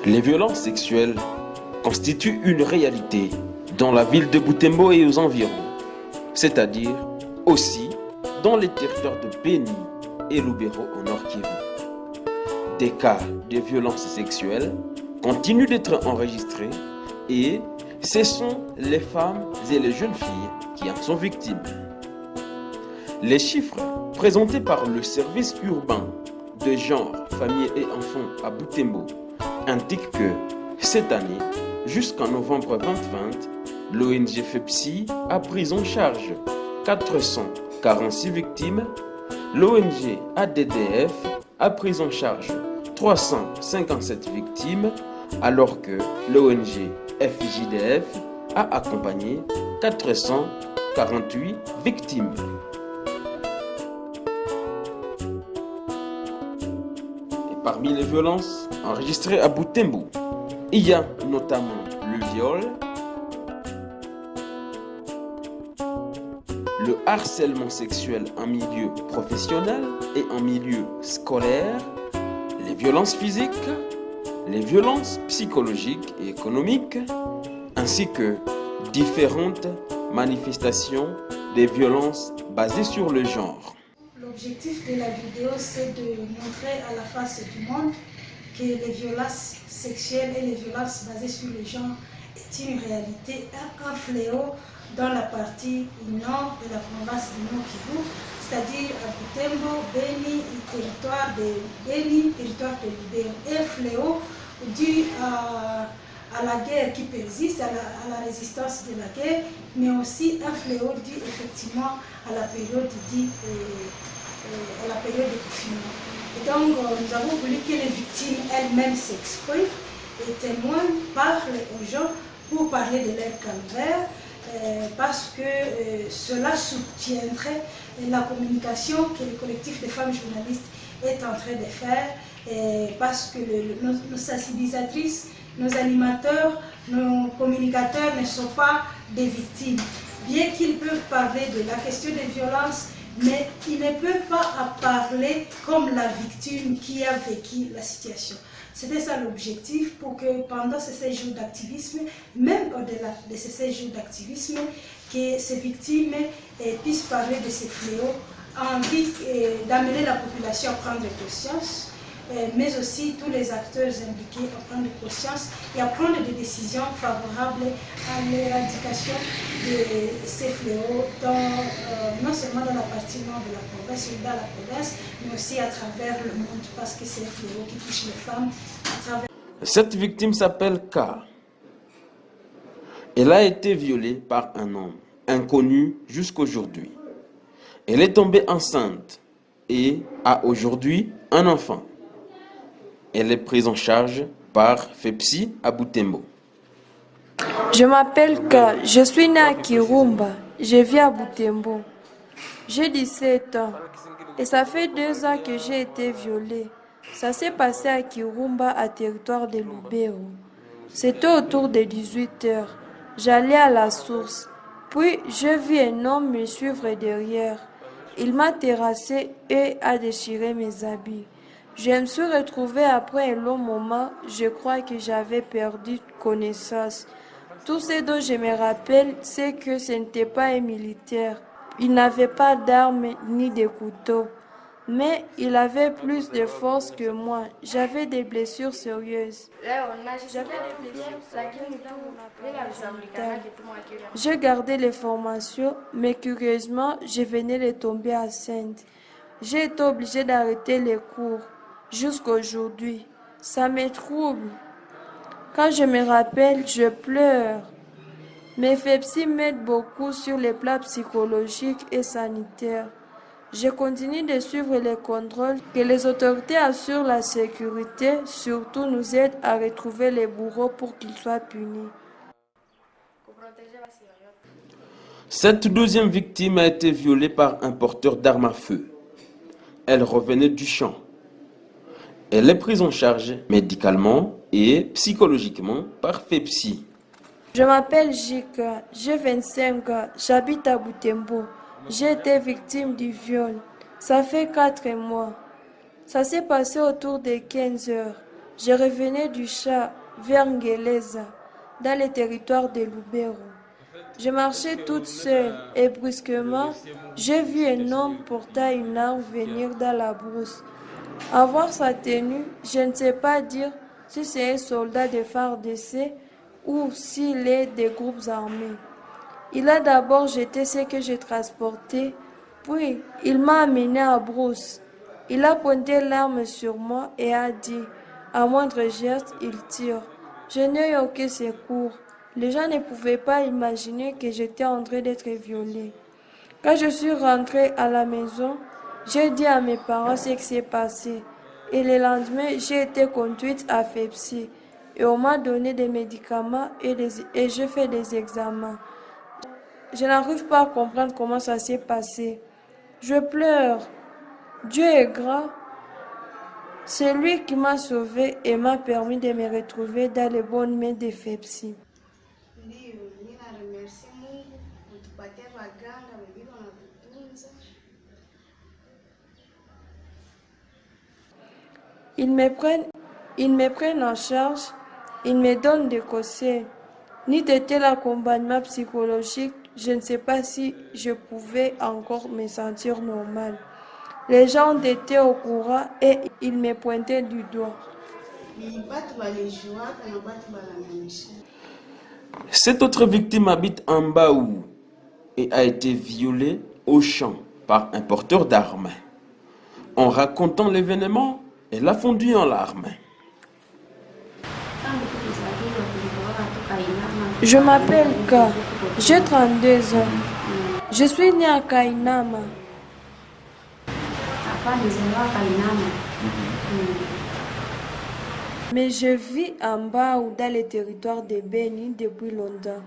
Les violences sexuelles constituent une réalité dans la ville de Butembo et aux environs, c'est-à-dire aussi dans les territoires de Beni et Lubero au Nord Kivu. Des cas de violences sexuelles continuent d'être enregistrés et ce sont les femmes et les jeunes filles qui en sont victimes. Les chiffres présentés par le service urbain de genre, famille et enfants à Butembo indiquent que cette année, jusqu'en novembre 2020, l'ONG FEPSI a pris en charge 446 victimes, l'ONG ADDF a pris en charge 357 victimes, alors que l'ONG FJDF a accompagné 448 victimes. Et parmi les violences enregistrées à Butembo, il y a notamment le viol, le harcèlement sexuel en milieu professionnel et en milieu scolaire, les violences physiques, les violences psychologiques et économiques, ainsi que différentes manifestations des violences basées sur le genre. L'objectif de la vidéo, c'est de montrer à la face du monde que les violences sexuelles et les violences basées sur le genre est une réalité, un fléau dans la partie nord de la province du Nord Kivu, c'est-à-dire à Butembo, Beni, territoire de Beni, territoire de Lubero. Un fléau dû à la guerre qui persiste, à la résistance de la guerre, mais aussi un fléau dû effectivement à la période de confinement. Et donc, nous avons voulu que les victimes elles-mêmes s'expriment et témoignent, parlent aux gens pour parler de leur calvaire, parce que cela soutiendrait la communication que le collectif des femmes journalistes est en train de faire, parce que nos sensibilisatrices, nos animateurs, nos communicateurs ne sont pas des victimes. Bien qu'ils peuvent parler de la question des violences, mais ils ne peuvent pas parler comme la victime qui a vécu la situation. C'était ça l'objectif, pour que pendant ces 16 jours d'activisme, même au-delà de ces 16 jours d'activisme, que ces victimes puissent parler de ces fléaux, envie d'amener la population à prendre conscience, mais aussi tous les acteurs impliqués à prendre conscience et à prendre des décisions favorables à l'éradication de ces fléaux, non seulement dans la partie nord de la province, mais dans la province, mais aussi à travers le monde, parce que c'est un fléau qui touche les femmes à travers. Cette victime s'appelle K. Elle a été violée par un homme inconnu jusqu'aujourd'hui. Elle est tombée enceinte et a aujourd'hui un enfant. Elle est prise en charge par FEPSI à Butembo. Je m'appelle K. Je suis née à Kirumba. Je vis à Butembo. J'ai 17 ans et ça fait 2 ans que j'ai été violée. Ça s'est passé à Kirumba, à territoire de Lubero. C'était autour de 18 heures. J'allais à la source. Puis je vis un homme me suivre derrière. Il m'a terrassé et a déchiré mes habits. Je me suis retrouvée après un long moment. Je crois que j'avais perdu connaissance. Tout ce dont je me rappelle, c'est que ce n'était pas un militaire. Il n'avait pas d'armes ni de couteau. Mais il avait plus de force que moi. J'avais des blessures sérieuses. Je gardais les formations, mais curieusement, je venais de tomber enceinte. J'ai été obligée d'arrêter les cours jusqu'aujourd'hui. Ça me trouble. Quand je me rappelle, je pleure. Mes FEPSI m'aident beaucoup sur les plans psychologiques et sanitaires. Je continue de suivre les contrôles, que les autorités assurent la sécurité, surtout nous aident à retrouver les bourreaux pour qu'ils soient punis. Cette deuxième victime a été violée par un porteur d'armes à feu. Elle revenait du champ. Elle est prise en charge médicalement et psychologiquement par FEPSI. Je m'appelle Jika, j'ai 25 ans, j'habite à Butembo. J'ai été victime du viol. Ça fait 4 mois. Ça s'est passé autour de 15 heures. Je revenais du chat vers Ngeleza, dans le territoire de Lubero. Je marchais toute seule et brusquement, j'ai vu un homme portant une arme venir dans la brousse. À voir sa tenue, je ne sais pas dire si c'est un soldat de FARDC ou s'il est des groupes armés. Il a d'abord jeté ce que j'ai transporté, puis il m'a amené à brousse. Il a pointé l'arme sur moi et a dit, à moindre geste, il tire. Je n'ai eu aucun secours. Les gens ne pouvaient pas imaginer que j'étais en train d'être violée. Quand je suis rentrée à la maison, j'ai dit à mes parents ce qui s'est passé. Et le lendemain, j'ai été conduite à FEPSI. Et on m'a donné des médicaments et j'ai fait des examens. Je n'arrive pas à comprendre comment ça s'est passé. Je pleure. Dieu est grand. C'est lui qui m'a sauvée et m'a permis de me retrouver dans les bonnes mains de FEPSI. Ils me prennent en charge, ils me donnent des conseils. Ni de tel accompagnement psychologique, je ne sais pas si je pouvais encore me sentir normale. Les gens étaient au courant et ils me pointaient du doigt. Cette autre victime habite en Baou et a été violée au champ par un porteur d'armes. En racontant l'événement, elle a fondu en larmes. Je m'appelle K. J'ai 32 ans. Je suis née à Kainama. Mais je vis en bas ou dans les territoires de Beni depuis longtemps.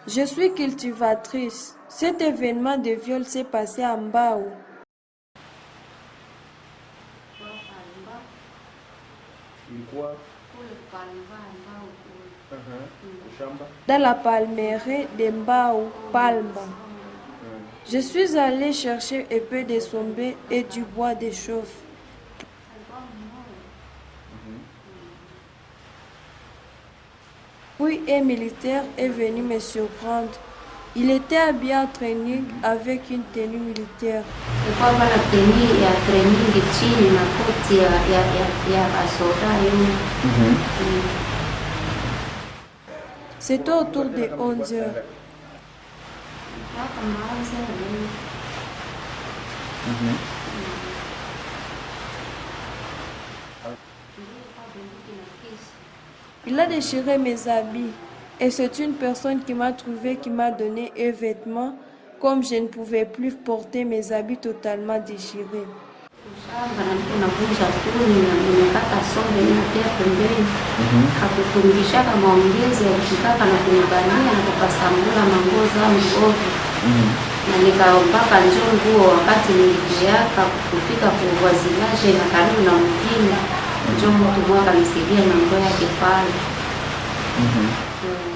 Je suis cultivatrice. Cet événement de viol s'est passé en Baou. Dans la palmeraie de Mbao, Palma. Je suis allée chercher un peu de sombé et du bois de chauffe. Puis un militaire est venu me surprendre. Il était habillé en training avec une tenue militaire. C'était autour de 11 heures. Il a déchiré mes habits et c'est une personne qui m'a trouvé, qui m'a donné un vêtement comme je ne pouvais plus porter mes habits totalement déchirés.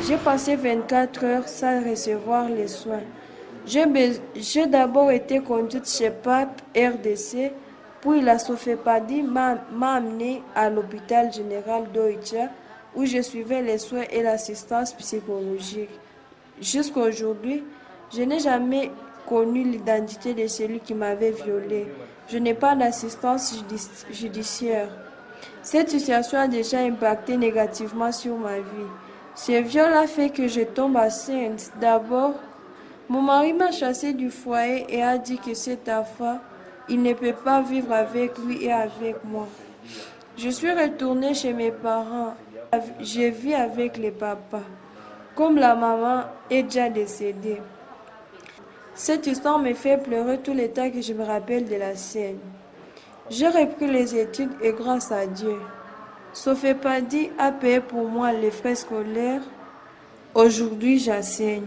J'ai passé 24 heures sans recevoir les soins. J'ai d'abord été conduite chez PAP RDC, puis la Sofepadi m'a amenée à l'hôpital général d'Oicha où je suivais les soins et l'assistance psychologique. Jusqu'à aujourd'hui, je n'ai jamais connu l'identité de celui qui m'avait violée. Je n'ai pas d'assistance judiciaire. Cette situation a déjà impacté négativement sur ma vie. Ce viol a fait que je tombe enceinte. D'abord, mon mari m'a chassée du foyer et a dit que cette fois, il ne peut pas vivre avec lui et avec moi. Je suis retournée chez mes parents. Je vis avec les papas. Comme la maman est déjà décédée. Cette histoire me fait pleurer tout le temps que je me rappelle de la scène. J'ai repris les études et grâce à Dieu, Sofepadi a payé pour moi les frais scolaires. Aujourd'hui, j'enseigne.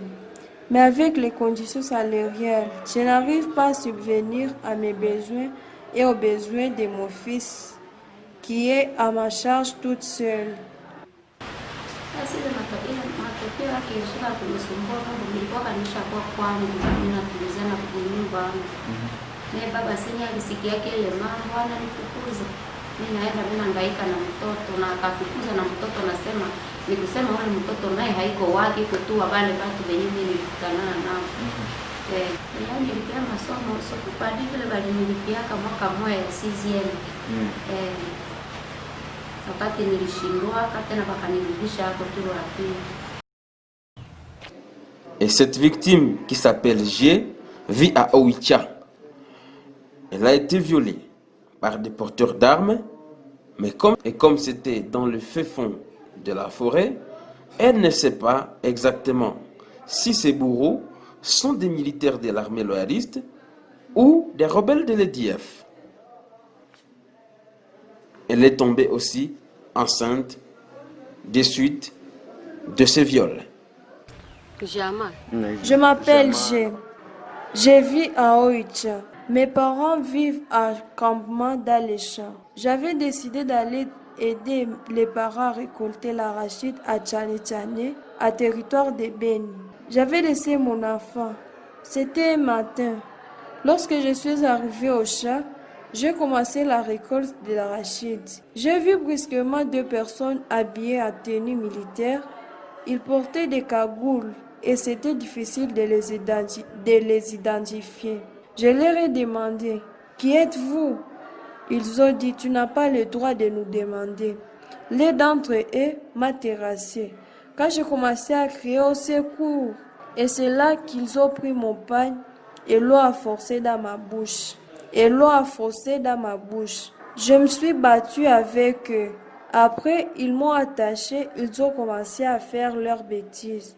Mais avec les conditions salariales, je n'arrive pas à subvenir à mes besoins et aux besoins de mon fils, qui est à ma charge toute seule. Mimi naenda mimi nahangaika na mtoto na akafukuza na mtoto, nasema ni kusema wale mtoto naye haiko wake, iko tu wale watu wenye mimi nilikutana nao. Yaani nilipia masomo sio kupadi vile bali nilipiaka mwaka mmoja ya CZM. Wakati nilishindwa tena wakanirudisha hapo tu wa pili. Et cette victime qui s'appelle G vit à Oicha. Elle a été violée par des porteurs d'armes, mais comme c'était dans le fin fond de la forêt, elle ne sait pas exactement si ses bourreaux sont des militaires de l'armée loyaliste ou des rebelles de l'EDF. Elle est tombée aussi enceinte des suites de ce viol. Je m'appelle G. Je vis à Oicha. Mes parents vivent à campement dans les champs. J'avais décidé d'aller aider les parents à récolter l'arachide à Tchane, à territoire de Beni. J'avais laissé mon enfant. C'était un matin. Lorsque je suis arrivée au champ, j'ai commencé la récolte de l'arachide. J'ai vu brusquement deux personnes habillées à tenue militaire. Ils portaient des cagoules et c'était difficile de les identifier. Je leur ai demandé, « Qui êtes-vous » Ils ont dit, « Tu n'as pas le droit de nous demander. » L'un d'entre eux m'a terrassé. Quand j'ai commencé à crier au secours, et c'est là qu'ils ont pris mon pagne et l'ont forcé dans ma bouche. Je me suis battue avec eux. Après, ils m'ont attaché, ils ont commencé à faire leurs bêtises.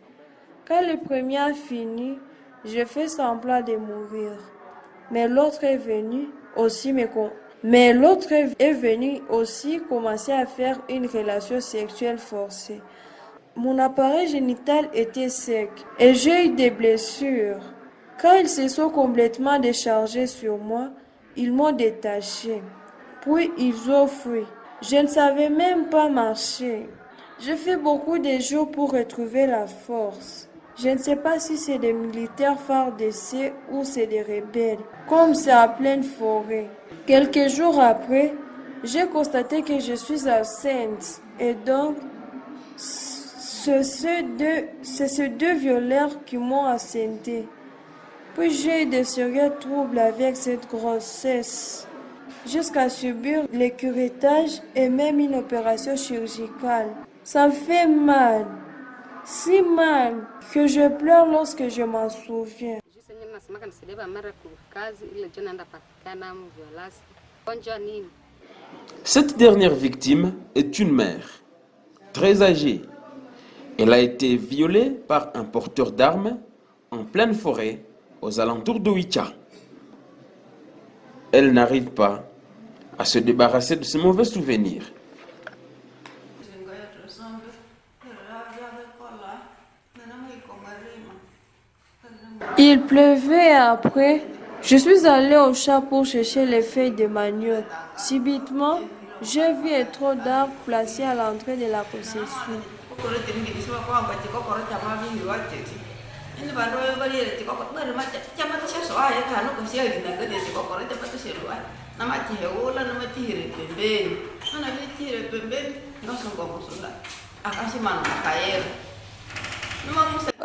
Quand le premier a fini, je fais semblant de mourir. Mais l'autre est venu aussi commencer à faire une relation sexuelle forcée. Mon appareil génital était sec et j'ai eu des blessures. Quand ils se sont complètement déchargés sur moi, ils m'ont détaché. Puis ils ont fui. Je ne savais même pas marcher. J'ai fait beaucoup de jours pour retrouver la force. Je ne sais pas si c'est des militaires FARDC ou c'est des rebelles, comme c'est en pleine forêt. Quelques jours après, j'ai constaté que je suis enceinte et donc c'est ces deux violeurs qui m'ont enceintée. Puis j'ai eu de sérieux troubles avec cette grossesse, jusqu'à subir le curettage et même une opération chirurgicale. Ça me fait mal, si mal, que je pleure lorsque je m'en souviens. Cette dernière victime est une mère, très âgée. Elle a été violée par un porteur d'armes en pleine forêt aux alentours d'Oicha. Elle n'arrive pas à se débarrasser de ce mauvais souvenir. Il pleuvait après. Je suis allée au champ pour chercher les feuilles de manioc. Subitement, j'ai vu un tronc d'arbre placé à l'entrée de la concession.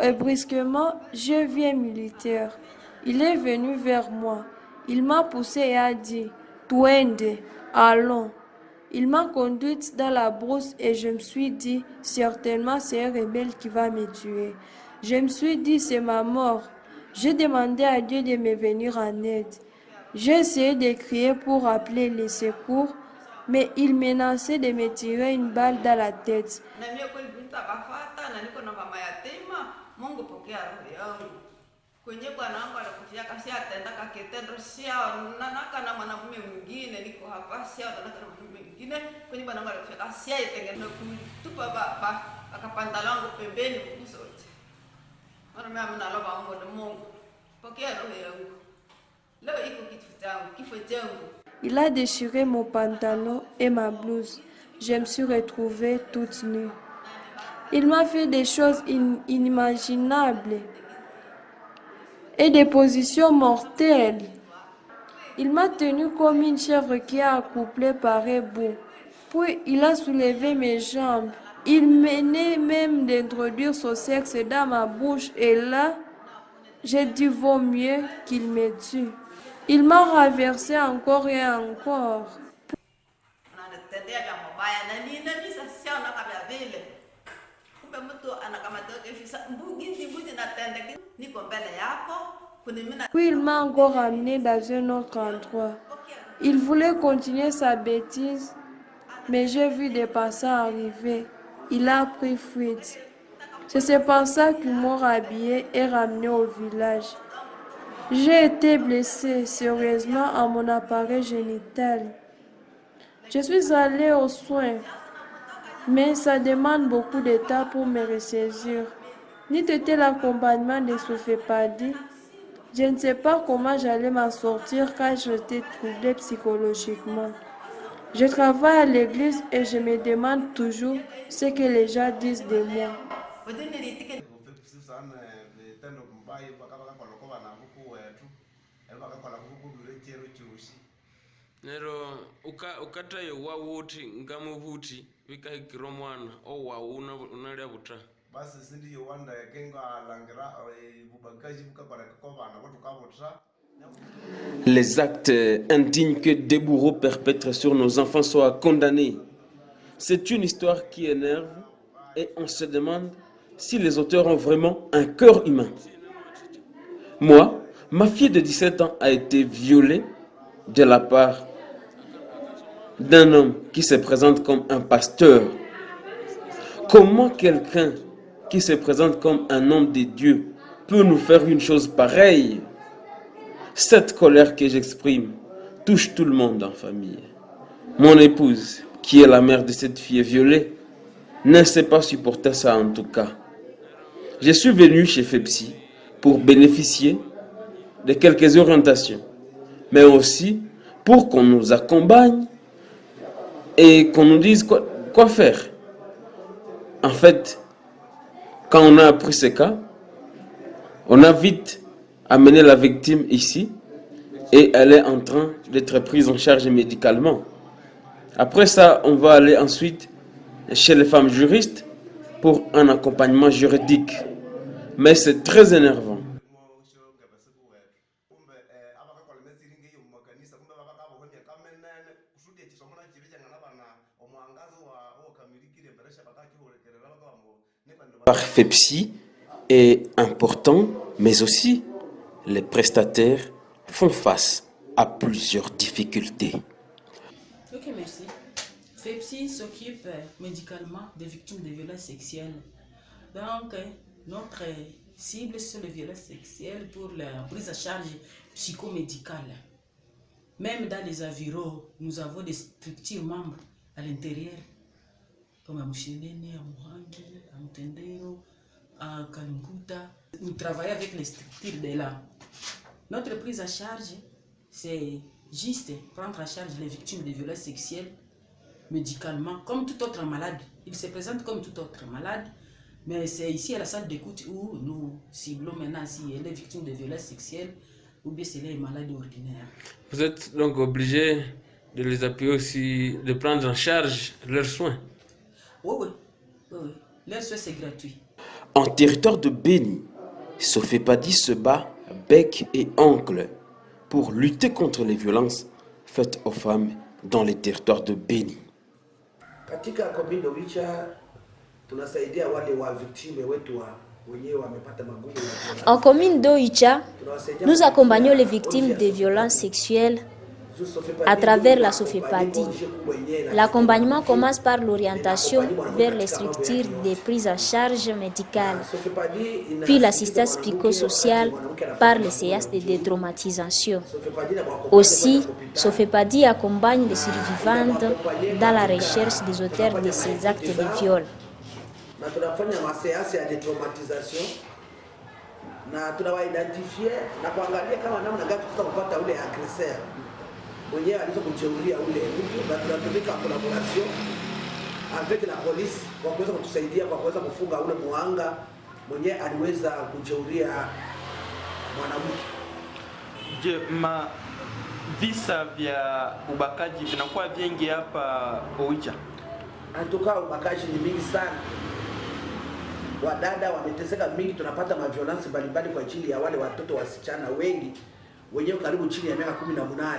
Et brusquement, j'ai vu un militaire. Il est venu vers moi. Il m'a poussé et a dit « Twende, allons ». Il m'a conduite dans la brousse et je me suis dit « Certainement, c'est un rebelle qui va me tuer ». Je me suis dit « C'est ma mort ». J'ai demandé à Dieu de me venir en aide. J'ai essayé de crier pour appeler les secours, mais il menaçait de me tirer une balle dans la tête. Kwenye bwana wangu alikufia kasi ataenda kakitendo siao nanaka na mwanamume mwingine niko hapa siao nanaka na mwanamume mwingine kwenye bwana wangu alikufia kasi aitengeneza kutupa akapanda langu pembeni msote. Mara mimi nalomba Mungu pokea roho yangu. Leo iko kifo changu. Il a déchiré mon pantalon et ma blouse. Je me suis retrouvée toute nue. Il m'a fait des choses inimaginables et des positions mortelles. Il m'a tenu comme une chèvre qui a accouplé par un bout. Puis il a soulevé mes jambes. Il venait même d'introduire son sexe dans ma bouche et là, j'ai dit vaut mieux qu'il me tue. Il m'a renversé encore et encore. Ananitendea vya mabaya na ninamisa siaona kabla vile. Kumbe mtu anakamata kifisa mbugi natende niko mbele yako. Puis il m'a encore ramené dans un autre endroit. Il voulait continuer sa bêtise, mais j'ai vu des passants arriver. Il a pris fuite. C'est ces passants qui m'ont habillé et ramené au village. J'ai été blessée sérieusement à mon appareil génital. Je suis allée aux soins, mais ça demande beaucoup de temps pour me ressaisir. Ni était l'accompagnement de Sofepadi. Je ne sais pas comment j'allais m'en sortir car j'étais troublée psychologiquement. Je travaille à l'église et je me demande toujours ce que les gens disent de moi. Nero ukata yewa wuti ngamu huti wika hikiro mwana owa unalia buta basi sindi yowanda yakenga langira bubakaji bukakora kokobana botukabutra. Les actes indignes que des bourreaux perpètrent sur nos enfants soient condamnés. C'est une histoire qui énerve et on se demande si les auteurs ont vraiment un cœur humain. Moi, ma fille de 17 ans a été violée de la part d'un homme qui se présente comme un pasteur. Comment quelqu'un qui se présente comme un homme de Dieu peut nous faire une chose pareille? Cette colère que j'exprime touche tout le monde en famille. Mon épouse, qui est la mère de cette fille violée, ne sait pas supporter ça en tout cas. Je suis venu chez FEPSI pour bénéficier de quelques orientations, mais aussi pour qu'on nous accompagne et qu'on nous dise quoi faire. En fait, quand on a appris ce cas, on a vite amené la victime ici et elle est en train d'être prise en charge médicalement. Après ça, on va aller ensuite chez les femmes juristes pour un accompagnement juridique. Mais c'est très énervant. Par FEPSI est important, mais aussi les prestataires font face à plusieurs difficultés. Ok, merci. FEPSI s'occupe médicalement des victimes de violences sexuelles. Donc, notre cible sur les violences sexuelles pour la prise en charge psychomédicale. Même dans les environs, nous avons des structures membres à l'intérieur, comme à Mouchelene, à Mouhangi, à Mtendero, à Kalunguta. Nous travaillons avec les structures de là. Notre prise en charge, c'est juste prendre en charge les victimes de violences sexuelles médicalement, comme tout autre malade. Il se présente comme tout autre malade, mais c'est ici à la salle d'écoute où nous ciblons maintenant si les victimes de violences sexuelles ou bien c'est les malades ordinaires. Vous êtes donc obligé de les appuyer aussi, de prendre en charge leurs soins. Oui. Leurs soins, c'est gratuit. En territoire de Béni, Sofepadi se bat bec et ongle pour lutter contre les violences faites aux femmes dans les territoires de Béni. Katika commune de Oicha, tunasaidia wale wa victime wetu wenyewe wamepata magumu. En commune d'Oicha, nous accompagnons les victimes de violences sexuelles à travers la Sofepadi. L'accompagnement commence par l'orientation vers les structures de prise en charge médicale, puis l'assistance psychosociale par les séances de détraumatisation. Aussi, Sofepadi accompagne les survivantes dans la recherche des auteurs de ces actes de viol. Na tunawaidentifier na kuangalia kama namna gani tutakupata ule aggressor mwenyewe alizokucheuria ule mtu, na tunatumika collaboration avec la police kwa kuweza kutusaidia kwa kuweza kufunga ule muhanga mwenyewe aliweza kucheuria mwanamke. Je, visa vya ubakaji vinakuwa vingi hapa Oicha? Antuka ubakaji ni mingi sana. Wadada wameteseka mingi, tunapata maviolence mbalimbali kwa ajili ya wale watoto wasichana wengi wenyewe karibu chini ya miaka 18.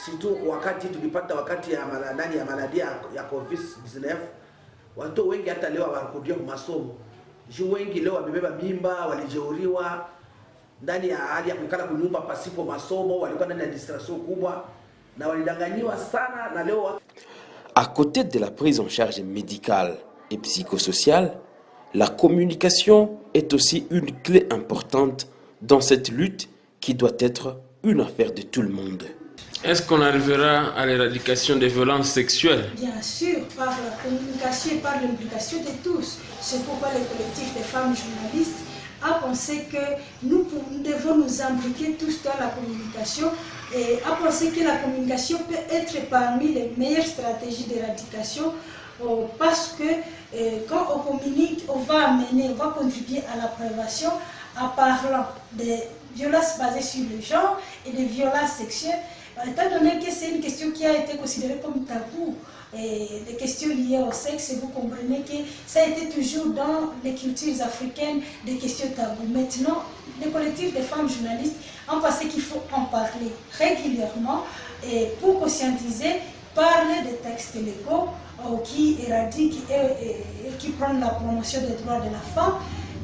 Situ wakati tulipata wakati ya maladi ya COVID-19, watoto wengi hata leo hawakurudia kwa masomo. Juu wengi leo wamebeba mimba, walijeuriwa ndani ya hali ya kukala kunyumba pasipo masomo, walikuwa ndani ya distraction kubwa na walidanganyiwa sana. Na leo à côté de la prise en charge médicale et psychosociale, la communication est aussi une clé importante dans cette lutte qui doit être une affaire de tout le monde. Est-ce qu'on arrivera à l'éradication des violences sexuelles? Bien sûr, par la communication et par l'implication de tous. C'est pourquoi le collectif des femmes journalistes a pensé que nous devons nous impliquer tous dans la communication et a pensé que la communication peut être parmi les meilleures stratégies d'éradication parce que quand on communique, on va contribuer à la prévention en parlant des violences basées sur le genre et des violences sexuelles. Étant donné que c'est une question qui a été considérée comme tabou, et les questions liées au sexe, vous comprenez que ça a été toujours dans les cultures africaines des questions taboues. Maintenant, les collectifs des femmes journalistes ont pensé qu'il faut en parler régulièrement et pour conscientiser, parler des textes légaux qui éradiquent et qui prennent la promotion des droits de la femme.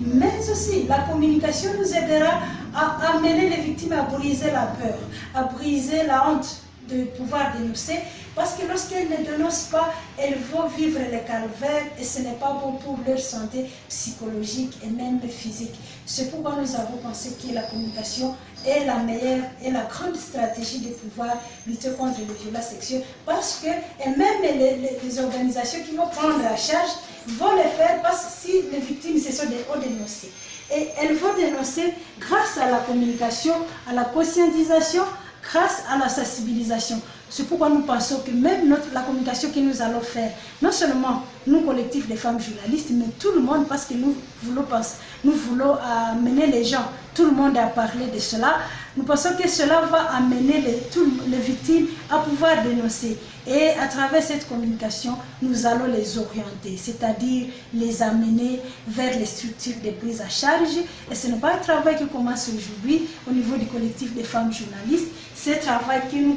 Mais aussi, la communication nous aidera à amener les victimes à briser la peur, à briser la honte de pouvoir dénoncer. Parce que lorsqu'elles ne dénoncent pas, elles vont vivre les calvaires et ce n'est pas bon pour leur santé psychologique et même physique. C'est pourquoi nous avons pensé que la communication est la meilleure et la grande stratégie de pouvoir lutter contre les violences sexuelles. Parce que et même les organisations qui vont prendre la charge vont le faire parce que si les victimes se sont dénoncées. Et elles vont dénoncer grâce à la communication, à la conscientisation, grâce à la sensibilisation. C'est pourquoi nous pensons que même la communication que nous allons faire, non seulement nous, collectifs des femmes journalistes, mais tout le monde, parce que nous voulons amener les gens, tout le monde à parler de cela. Nous pensons que cela va amener les victimes à pouvoir dénoncer. Et à travers cette communication, nous allons les orienter, c'est-à-dire les amener vers les structures de prise à charge. Et ce n'est pas un travail qui commence aujourd'hui au niveau du collectif des femmes journalistes. C'est un travail que nous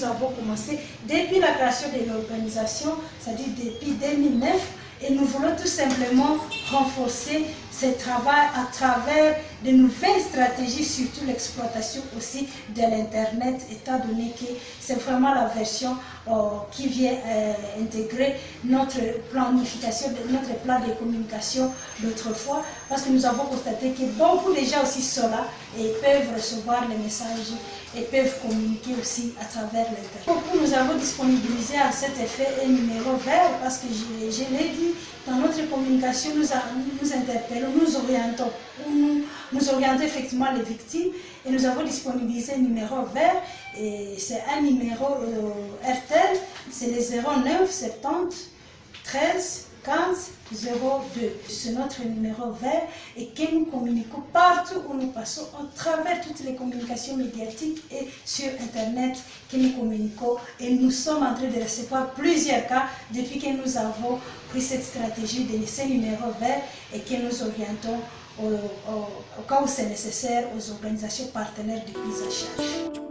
avons commencé depuis la création de l'organisation, c'est-à-dire depuis 2009. Et nous voulons tout simplement renforcer ce travail à travers de nouvelles stratégies, surtout l'exploitation aussi de l'Internet, étant donné que c'est vraiment la version qui vient intégrer notre planification, notre plan de communication d'autrefois, parce que nous avons constaté que beaucoup de gens aussi sont là et peuvent recevoir les messages et peuvent communiquer aussi à travers l'Internet. Nous avons disponibilisé à cet effet un numéro vert parce que je l'ai dit, dans notre communication, nous interpellons, nous orientons effectivement les victimes et nous avons disponibilisé un numéro vert et c'est un numéro RTL, c'est le 09 70 13 15 02. C'est notre numéro vert et que nous communiquons partout où nous passons, à travers toutes les communications médiatiques et sur Internet que nous communiquons. Et nous sommes en train de recevoir plusieurs cas depuis que nous avons pris cette stratégie de laisser numéro vert et que nous orientons au cas où c'est nécessaire aux organisations partenaires de prise en charge.